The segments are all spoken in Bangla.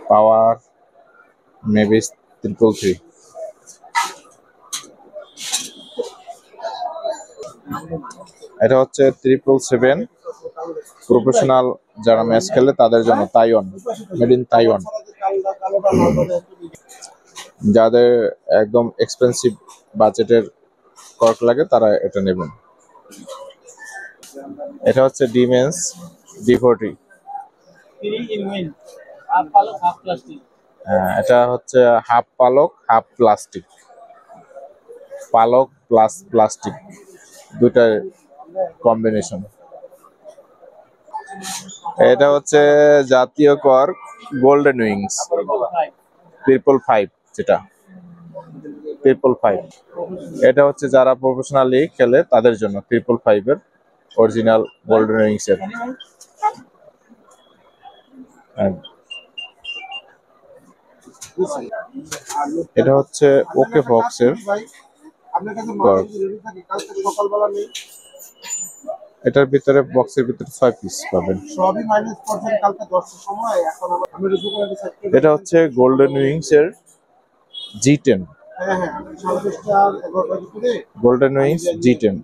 পাওয়ার মেবি 333। এটা হচ্ছে 777 প্রফেশনাল যারা ম্যাচ খেলে তাদের জন্য, তাইওয়ান, মেড ইন তাইওয়ান। যাদের একদম এক্সপেন্সিভ বাজেটের কর্ক লাগে তারা এটা নেবেন। এটা হচ্ছে ডিমেন্স D40। এটা হচ্ছে হাফ পালক হাফ প্লাস্টিক, পালক প্লাস প্লাস্টিক দুটার কম্বিনেশন। এটা হচ্ছে জাতীয় কর্ক গোল্ডেন উইংস 555, যেটা 555। এটা হচ্ছে যারা প্রফেশনালি খেলে তাদের জন্য 555 এর অরিজিনাল গোল্ডেন উইংস এর। এটা হচ্ছে ওকে ফক্সের কর্ক। এটার ভিতরে বক্সের ভিতরে 6 পিস পাবেন। এটা হচ্ছে গোল্ডেন উইংস এর G10, গোল্ডেন উইংস G10।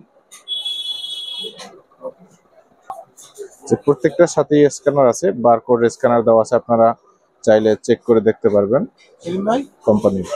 প্রত্যেকটার সাথেই স্ক্যানার আছে, বারকোড স্ক্যানার দেওয়া আছে, আপনারা চাইলে চেক করে দেখতে পারবেন কোম্পানির।